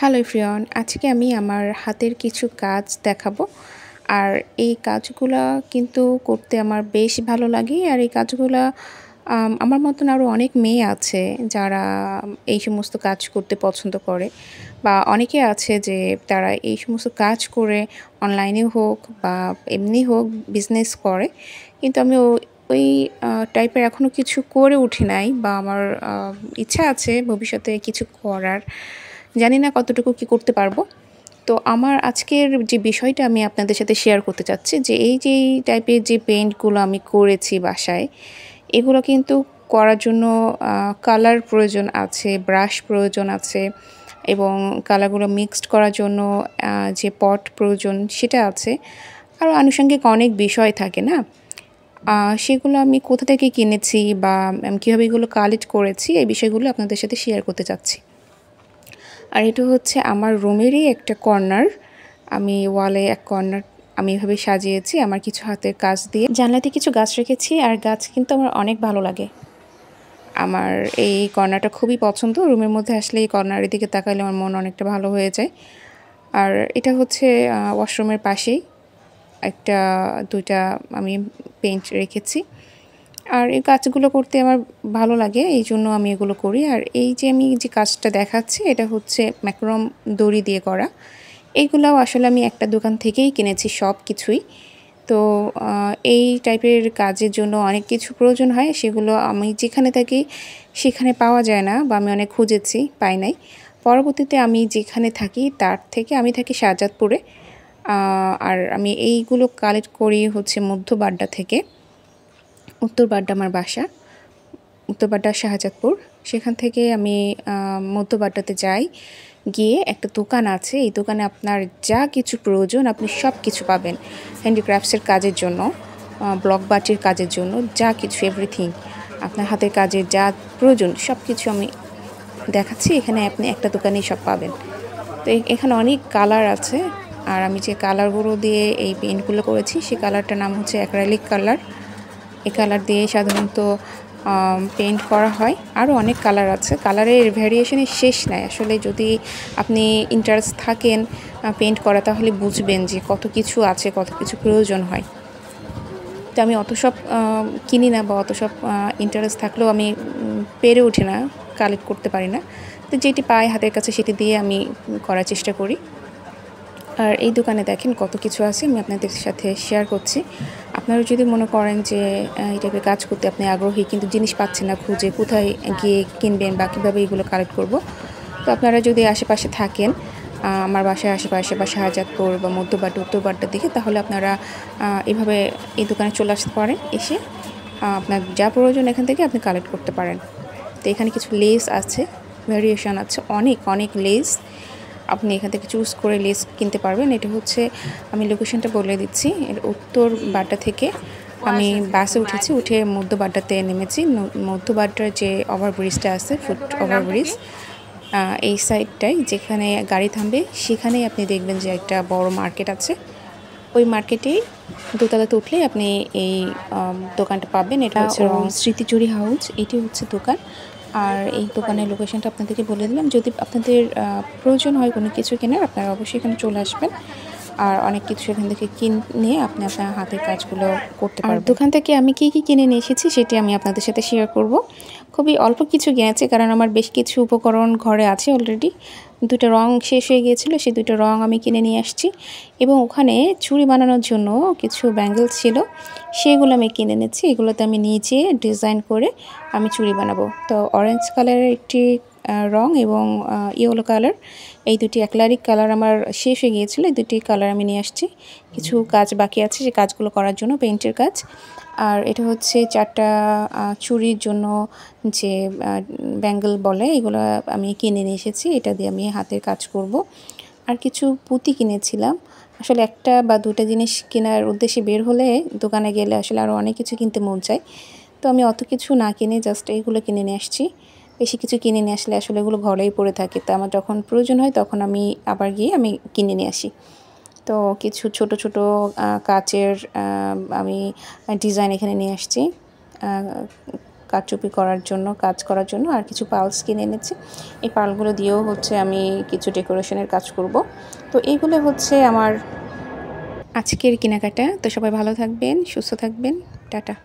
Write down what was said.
Hello everyone, আজকে আমি আমার হাতের কিছু কাজ দেখাবো। আর এই কাজগুলা কিন্তু করতে আমার বেশ ভালো লাগে। আর এই কাজগুলা আমার মতন আরও অনেক মেয়ে আছে যারা এই সমস্ত কাজ করতে পছন্দ করে। বা অনেকে আছে যে তারা এই সমস্ত কাজ করে অনলাইনে হোক বা এমনি হোক বিজনেস করে। কিন্তু আমি ওই টাইপের এখনো কিছু করে উঠি নাই বা আমার ইচ্ছা আছে ভবিষ্যতে কিছু করার। জানি না কতটুকু কি করতে পারবো। তো আমার আজকের যে বিষয়টা আমি আপনাদের সাথে শেয়ার করতে চাচ্ছি যে এই টাইপের যে পেইন্টগুলো আমি করেছি বাসায়, এগুলো কিন্তু করার জন্য কালার প্রয়োজন আছে, ব্রাশ প্রয়োজন আছে এবং কালারগুলো মিক্সড করার জন্য যে পট প্রয়োজন সেটা আছে। আরও আনুষঙ্গিক অনেক বিষয় থাকে না? সেগুলো আমি কোথা থেকে কিনেছি বা আমি কীভাবে এগুলো কালেক্ট করেছি এই বিষয়গুলো আপনাদের সাথে শেয়ার করতে চাচ্ছি। আর এটা হচ্ছে আমার রুমেরই একটা কর্নার। আমি ওয়ালে এক কর্নার আমি এভাবে সাজিয়েছি আমার কিছু হাতের কাজ দিয়ে। জানলাতে কিছু গাছ রেখেছি আর গাছ কিন্তু আমার অনেক ভালো লাগে। আমার এই কর্নারটা খুবই পছন্দ। রুমের মধ্যে আসলে এই কর্নারের দিকে তাকালে আমার মন অনেকটা ভালো হয়ে যায়। আর এটা হচ্ছে ওয়াশরুমের পাশেই একটা ২টা আমি পেইন্ট রেখেছি। আর এই কাজগুলো করতে আমার ভালো লাগে, এইজন্য আমি এগুলো করি। আর এই যে আমি যে কাজটা দেখাচ্ছি এটা হচ্ছে ম্যাক্রম দড়ি দিয়ে করা। এইগুলাও আসলে আমি একটা দোকান থেকেই কিনেছি সব কিছুই। তো এই টাইপের কাজের জন্য অনেক কিছু প্রয়োজন হয়, সেগুলো আমি যেখানে থাকি সেখানে পাওয়া যায় না বা আমি অনেক খুঁজেছি, পাই নাই। পরবর্তীতে আমি যেখানে থাকি তার থেকে আমি থাকি শাহজাদপুরে। আর আমি এইগুলো কালেক্ট করি হচ্ছে মধ্য বাড্ডা থেকে। উত্তর বাড্ডা আমার বাসা, উত্তর বাড্ডা শাহজাদপুর। সেখান থেকে আমি মধ্য বাড্ডাতে যাই, গিয়ে একটা দোকান আছে, এই দোকানে আপনার যা কিছু প্রয়োজন আপনি সব কিছু পাবেন। হ্যান্ডিক্রাফটসের কাজের জন্য, ব্লক বাটির কাজের জন্য যা কিছু এভরিথিং আপনার হাতের কাজের যা প্রয়োজন সব কিছু আমি দেখাচ্ছি। এখানে আপনি একটা দোকানেই সব পাবেন। তো এখানে অনেক কালার আছে। আর আমি যে কালারগুলো দিয়ে এই পেইন্টগুলো করেছি সেই কালারটার নাম হচ্ছে অ্যাক্রাইলিক কালার। এই কালার দিয়ে সাধারণত পেইন্ট করা হয়। আরও অনেক কালার আছে, কালারের ভ্যারিয়েশনের শেষ নাই। আসলে যদি আপনি ইন্টারেস্ট থাকেন পেইন্ট করা তাহলে বুঝবেন যে কত কিছু আছে, কত কিছু প্রয়োজন হয়। তো আমি অত সব কিনি না বা অত সব ইন্টারেস্ট থাকলেও আমি পেরে উঠি না, কালেক্ট করতে পারি না। তো যেটি পাই হাতের কাছে সেটি দিয়ে আমি করার চেষ্টা করি। আর এই দোকানে দেখেন কত কিছু আছে, আমি আপনাদের সাথে শেয়ার করছি। আপনারা যদি মনে করেন যে এই টাইপের কাজ করতে আপনি আগ্রহী কিন্তু জিনিস পাচ্ছেন না খুঁজে, কোথায় গিয়ে কিনবেন বা কীভাবে এগুলো কালেক্ট করব, তো আপনারা যদি আশেপাশে থাকেন, আমার বাসার আশেপাশে বা শাহজাদপুর বা মধ্যবাড্ডা উত্তর বাড্ডার দিকে, তাহলে আপনারা এভাবে এই দোকানে চলে আসতে পারেন। এসে আপনার যা প্রয়োজন এখান থেকে আপনি কালেক্ট করতে পারেন। তো এখানে কিছু লেস আছে, ভ্যারিয়েশন আছে, অনেক অনেক লেস। আপনি এখান থেকে চুজ করে লেস কিনতে পারবেন। এটা হচ্ছে, আমি লোকেশনটা বলে দিচ্ছি, এর উত্তর বাড্ডা থেকে আমি বাসে উঠেছি, উঠে মধ্য বাড্ডাতে নেমেছি। মধ্য বাড্ডার যে ওভারব্রিজটা আছে, ফুট ওভারব্রিজ, এই সাইডটায় যেখানে গাড়ি থামবে সেখানেই আপনি দেখবেন যে একটা বড় মার্কেট আছে। ওই মার্কেটেই দোতলাতে উঠলেই আপনি এই দোকানটা পাবেন। এটা হচ্ছে স্মৃতিচুরি হাউস, এটি হচ্ছে দোকান। আর এই দোকানের লোকেশনটা আপনাদেরকে বলে দিলাম। যদি আপনাদের প্রয়োজন হয় কোনো কিছু কেনার, আপনারা অবশ্যই এখানে চলে আসবেন। আর অনেক কিছু এখান থেকে কিনে আপনি আপনার হাতের কাজগুলো করতে পারবেন। দোকান থেকে আমি কি কিনে নিয়ে এসেছি সেটি আমি আপনাদের সাথে শেয়ার করব। খুবই অল্প কিছু কিনেছি কারণ আমার বেশ কিছু উপকরণ ঘরে আছে অলরেডি। 2টা রং শেষ হয়ে গিয়েছিলো, সেই 2টা রং আমি কিনে নিয়ে আসছি। এবং ওখানে চুড়ি বানানোর জন্য কিছু ব্যাঙ্গেলস ছিল, সেগুলো আমি কিনে এনেছি। এগুলোতে আমি নিচে ডিজাইন করে আমি চুড়ি বানাবো। তো অরেঞ্জ কালারের একটি রং এবং ইয়েলো কালার, এই দুটি অ্যাক্রিলিক কালার আমার শেষ হয়ে গিয়েছিলো। এই দুটি কালার আমি নিয়ে আসছি। কিছু কাজ বাকি আছে যে কাজগুলো করার জন্য, পেইন্টের কাজ। আর এটা হচ্ছে 4টা চুড়ির জন্য যে ব্যাঙ্গেল বলে, এগুলো আমি কিনে নিয়ে এসেছি। এটা দিয়ে আমি হাতের কাজ করব। আর কিছু পুঁতি কিনেছিলাম। আসলে একটা বা 2টা জিনিস কেনার উদ্দেশ্যে বের হলে দোকানে গেলে আসলে আরও অনেক কিছু কিনতে মন চায়। তো আমি অত কিছু না কিনে জাস্ট এইগুলো কিনে নিয়ে আসছি। বেশি কিছু কিনে নিয়ে আসলে আসলে এগুলো ঘরেই পড়ে থাকে। তো আমার যখন প্রয়োজন হয় তখন আমি আবার গিয়ে আমি কিনে নিয়ে আসি। তো কিছু ছোট ছোট কাচের আমি ডিজাইন এখানে নিয়ে আসছি। কারচুপি করার জন্য, কাজ করার জন্য আর কিছু পার্লস কিনে এনেছি। এই পার্লগুলো দিয়েও হচ্ছে আমি কিছু ডেকোরেশনের কাজ করব। তো এইগুলো হচ্ছে আমার আজকের কেনাকাটা। তো সবাই ভালো থাকবেন, সুস্থ থাকবেন। টাটা।